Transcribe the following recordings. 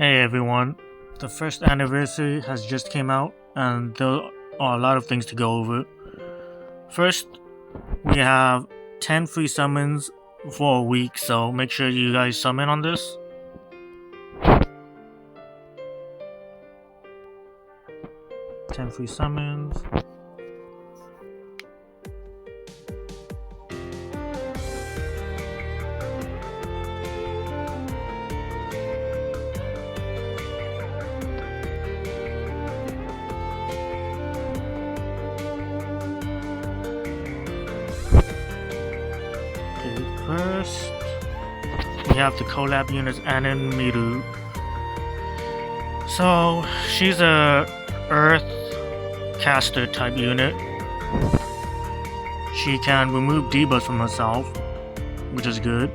Hey everyone, the first anniversary has just came out and there are a lot of things to go over. First, we have 10 free summons for a week, so make sure you guys summon on this. Ten free summons. First, we have the collab unit Annin Miru. So, she's a Earth caster type unit. She can remove debuffs from herself, which is good.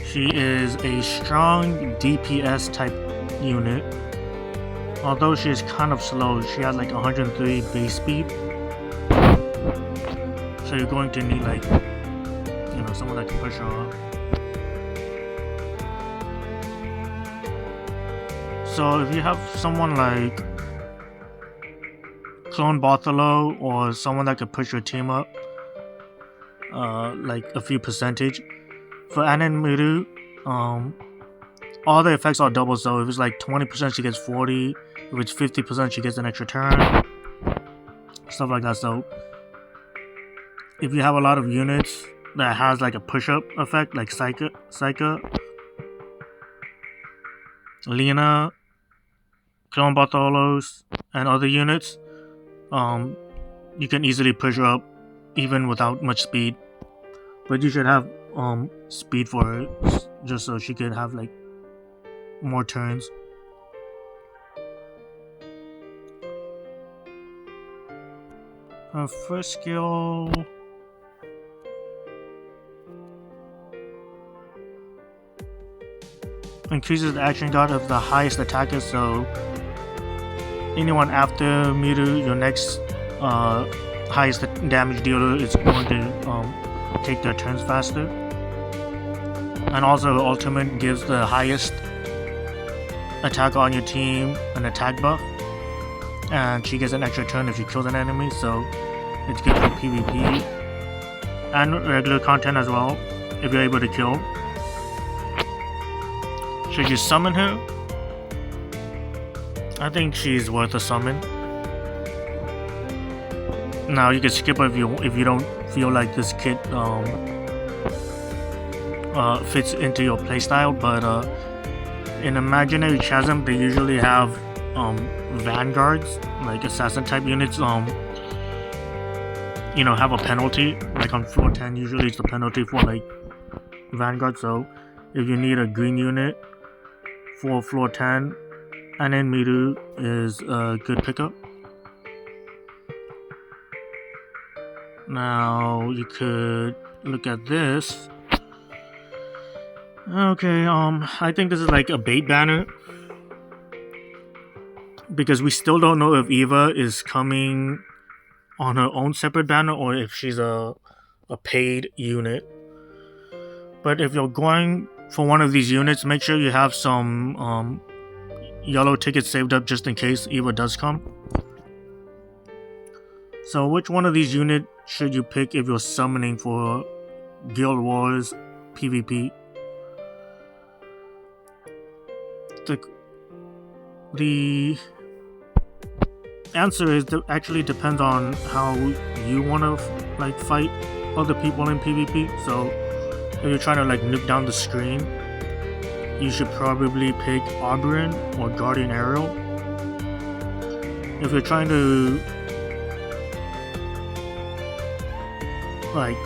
She is a strong DPS type unit. Although she is kind of slow, she has like 103 base speed. So you're going to need like someone that can push her up. So if you have someone like Clone Bartholo or someone that could push your team up, like a few percentage. For Annin Miru, all the effects are double, so if it's like 20% she gets 40, if it's 50% she gets an extra turn, stuff like that. So if you have a lot of units that has like a push-up effect, like Psycha, Lena, Clone Bartholos, and other units, you can easily push her up even without much speed. But you should have speed for her, just so she could have like more turns. Her first skill increases the action dot of the highest attacker, so anyone after Miru, your next highest damage dealer, is going to take their turns faster. And also the ultimate gives the highest attacker on your team an attack buff, and she gets an extra turn if she kills an enemy, so it's good for PvP and regular content as well if you're able to kill. Should you summon her? I think she's worth a summon. Now you can skip her if you don't feel like this kit fits into your playstyle, but in Imaginary Chasm they usually have vanguards, like assassin type units, have a penalty. Like on floor 10 usually it's the penalty for like vanguard, so if you need a green unit for floor 10, Annin Miru is a good pickup. Now you could look at this. Okay, I think this is like a bait banner, because we still don't know if Eva is coming on her own separate banner or if she's a paid unit. But if you're going for one of these units, make sure you have some yellow tickets saved up just in case Eva does come. So which one of these units should you pick if you're summoning for Guild Wars PvP? The answer is that actually depends on how you want to like fight other people in PvP. So if you're trying to like nuke down the screen, you should probably pick Auburn or Guardian Aerial. If you're trying to like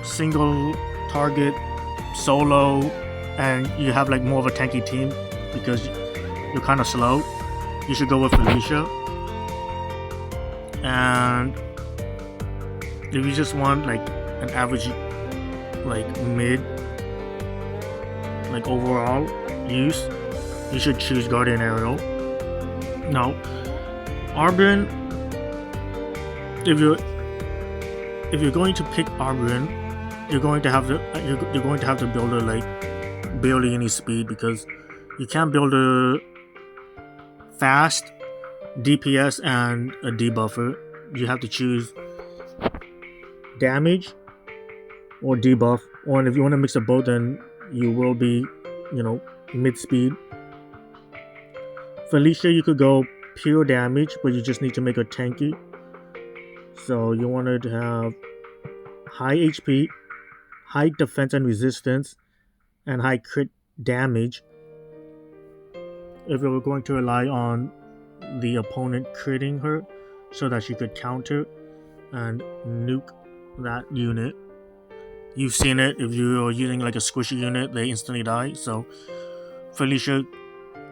single target solo and you have like more of a tanky team because you're kind of slow, you should go with Felicia. And if you just want like an average like mid like overall use, you should choose Guardian Aerial. Now Auburn, if you're going to pick Auburn, you're going to have to build her like barely any speed, because You can't build a fast DPS and a debuffer. You have to choose damage or debuff, or if you want to mix of both, then you will be, mid-speed. Felicia, you could go pure damage, but you just need to make her tanky. So you wanted to have high HP, high defense and resistance, and high crit damage. If you were going to rely on the opponent critting her so that she could counter and nuke that unit. You've seen it, if you're using like a squishy unit, they instantly die. So Felicia,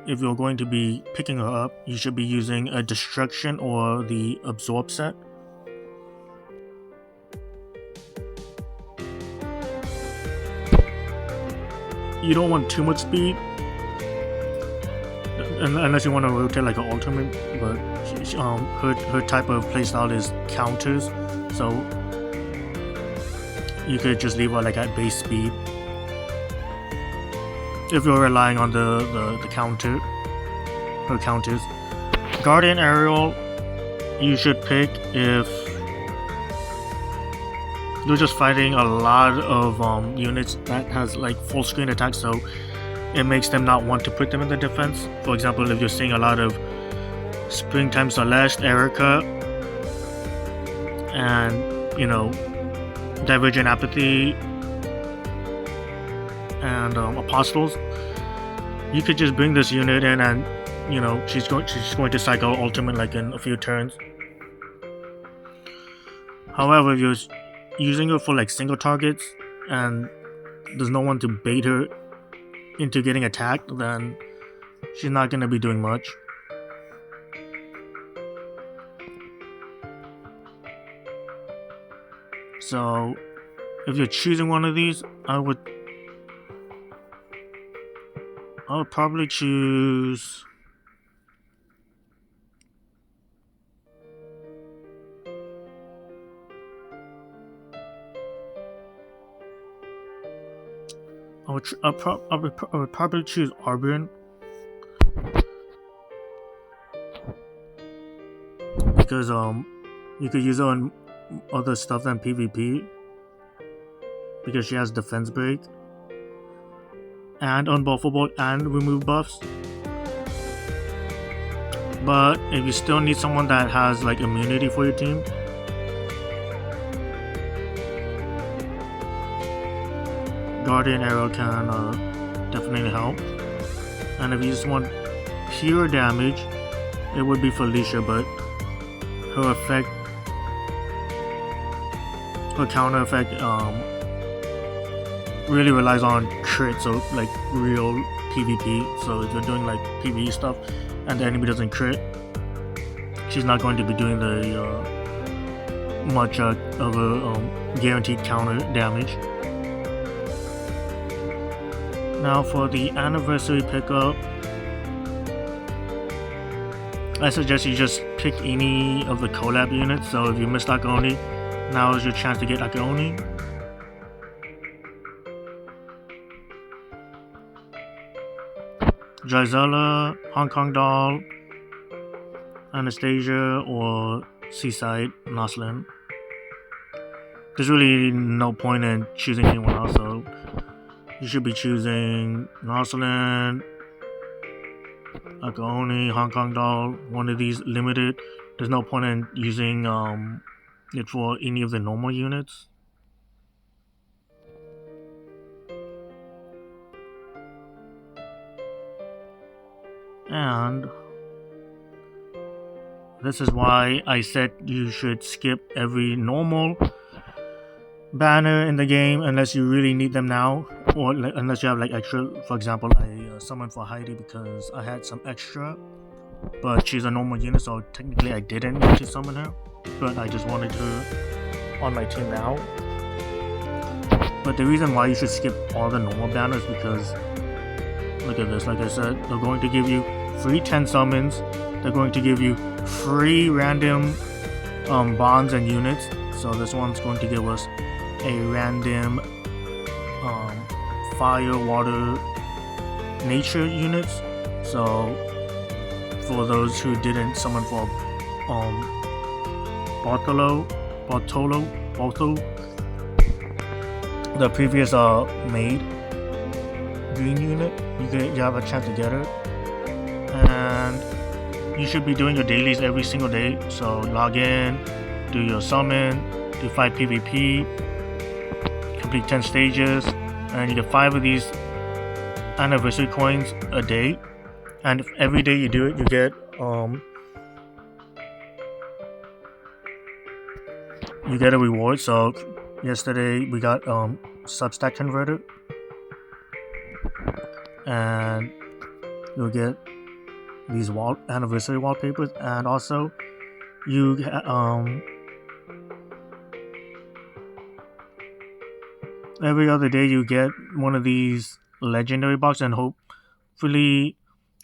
if you're going to be picking her up, you should be using a destruction or the absorb set. You don't want too much speed unless you want to rotate like an ultimate, but her type of playstyle is counters, so you could just leave her like at base speed if you're relying on the counter, her counters. Guardian Aerial you should pick if you're just fighting a lot of units that has like full screen attack, so it makes them not want to put them in the defense. For example, if you're seeing a lot of Springtime Celeste, Erica, and Divergent Apathy and Apostles, you could just bring this unit in and she's going to cycle ultimate like in a few turns. However, if you're using her for like single targets and there's no one to bait her into getting attacked, then she's not going to be doing much. So if you're choosing one of these, I would probably choose I would probably choose Arbin, because you could use her on other stuff than PvP because she has defense break and unbuffable and remove buffs. But if you still need someone that has like immunity for your team, Guardian Arrow can definitely help. And if you just want pure damage, it would be Felicia, but her effect, her counter effect really relies on crit, so like real PvP. So if you're doing like PvE stuff and the enemy doesn't crit, she's not going to be doing the much of a guaranteed counter damage. Now for the anniversary pickup, I suggest you just pick any of the collab units. So if you missed Akaoni, now is your chance to get Akaoni. Drizella, Hong Kong Doll, Anastasia, or Seaside Noslin. There's really no point in choosing anyone else, so you should be choosing Noslin, Akaoni, Hong Kong Doll, one of these limited. There's no point in using it for any of the normal units. And this is why I said you should skip every normal banner in the game unless you really need them now, or unless you have like extra. For example, I summoned for Heidi because I had some extra, but she's a normal unit, so technically I didn't need to summon her, but I just wanted her on my team now. But the reason why you should skip all the normal banners, because look at this, like I said, they're going to give you free 10 summons, they're going to give you free random bonds and units. So this one's going to give us a random fire, water, nature units. So for those who didn't summon for Bartolo, the previous made green unit, you have a chance to get it, and you should be doing your dailies every single day. So log in, do your summon, do 5 PvP, complete 10 stages, and you get 5 of these anniversary coins a day. And if every day you do it, you get a reward. So yesterday we got Substack converter, and you'll get these anniversary wallpapers, and also you every other day you get one of these legendary boxes, and hopefully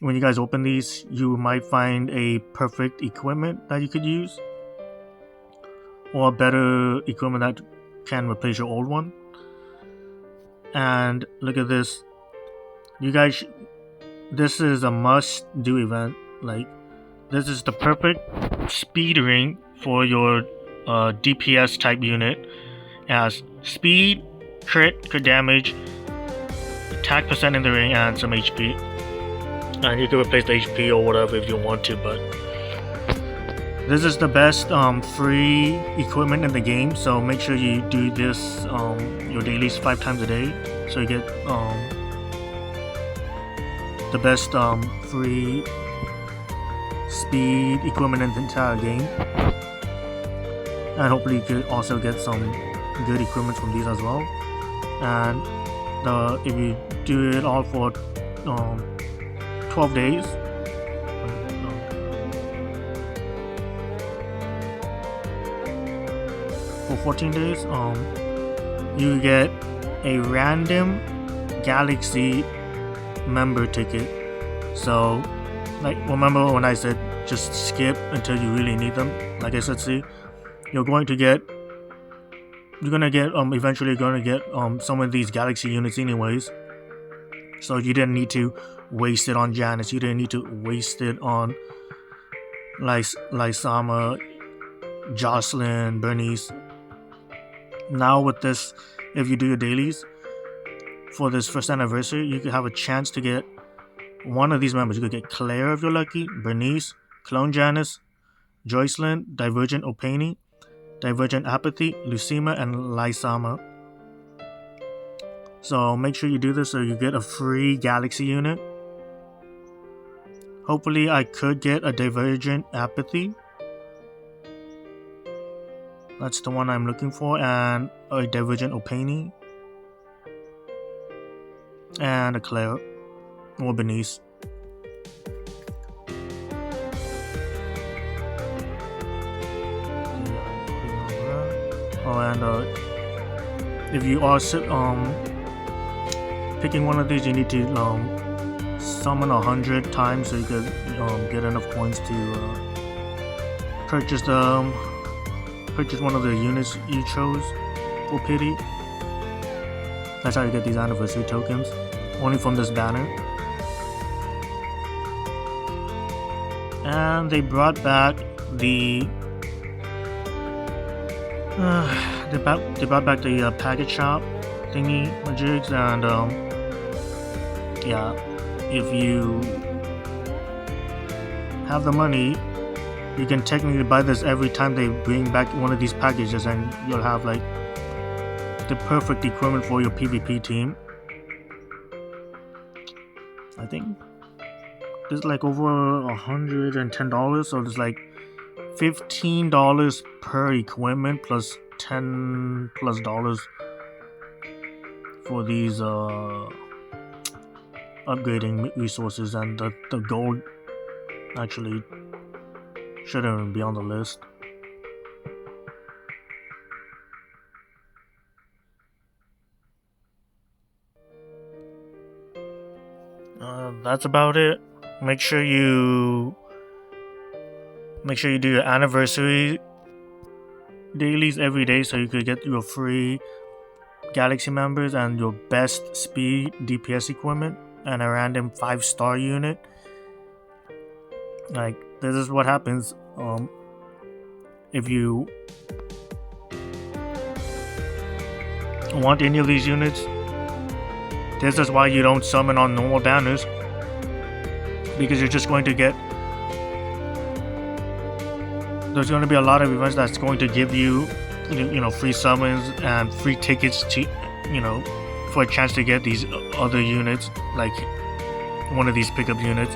when you guys open these, you might find a perfect equipment that you could use, or better equipment that can replace your old one. And look at this, you guys, this is a must-do event. Like, this is the perfect speed ring for your DPS type unit. It has speed, crit damage, attack percent in the ring, and some HP. And you can replace the HP or whatever if you want to, but this is the best free equipment in the game. So make sure you do this your dailies 5 times a day, so you get the best free speed equipment in the entire game. And hopefully you could also get some good equipment from these as well. And if you do it all for 12 days, for 14 days, you get a random galaxy member ticket. So, like, remember when I said just skip until you really need them? Like I said, see, eventually gonna get some of these galaxy units anyways. So you didn't need to waste it on Janice, you didn't need to waste it on Lysama, Jocelyn, Bernice. Now with this, if you do your dailies for this first anniversary, you could have a chance to get one of these members. You could get Claire if you're lucky, Bernice, Clone Janice, Jocelyn, Divergent Opani, Divergent Apathy, Lucima, and Lysama. So make sure you do this so you get a free galaxy unit. Hopefully I could get a Divergent Apathy. That's the one I'm looking for, and a Divergent Opani, and a Claire or Bernice. Oh, and if you are picking one of these, you need to summon 100 times so you could get enough coins to purchase one of the units you chose for pity. That's how you get these anniversary tokens, only from this banner. And they brought back the package shop thingy majigs, and yeah, if you have the money, you can technically buy this every time they bring back one of these packages, and you'll have like the perfect equipment for your PvP team. I think there's like over $110, so there's like $15 per equipment plus $10+ for these upgrading resources, and the gold actually shouldn't even be on the list. That's about it. Make sure you do your anniversary dailies every day so you could get your free galaxy members and your best speed DPS equipment and a random 5-star unit. Like, this is what happens if you want any of these units. This is why you don't summon on normal banners, because you're just going to get, there's going to be a lot of events that's going to give you, you know, free summons and free tickets to, you know, for a chance to get these other units, like one of these pickup units.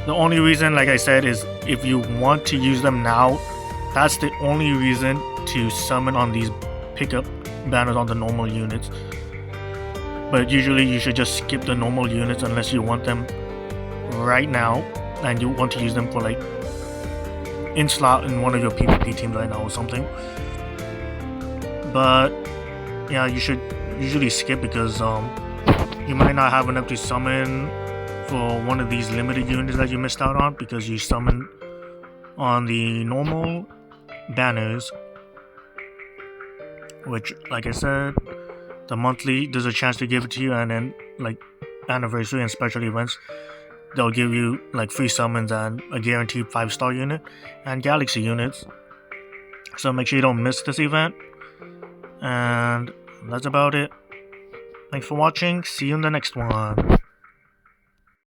The only reason, like I said, is if you want to use them now, that's the only reason to summon on these pickup banners on the normal units. But usually you should just skip the normal units unless you want them right now and you want to use them for like in slot in one of your PvP teams right now or something. But yeah, you should usually skip, because you might not have enough to summon for one of these limited units that you missed out on because you summoned on the normal banners, which, like I said, the monthly, there's a chance to give it to you, and then like anniversary and special events, they'll give you like free summons and a guaranteed 5-star unit and galaxy units. So make sure you don't miss this event. And that's about it. Thanks for watching. See you in the next one.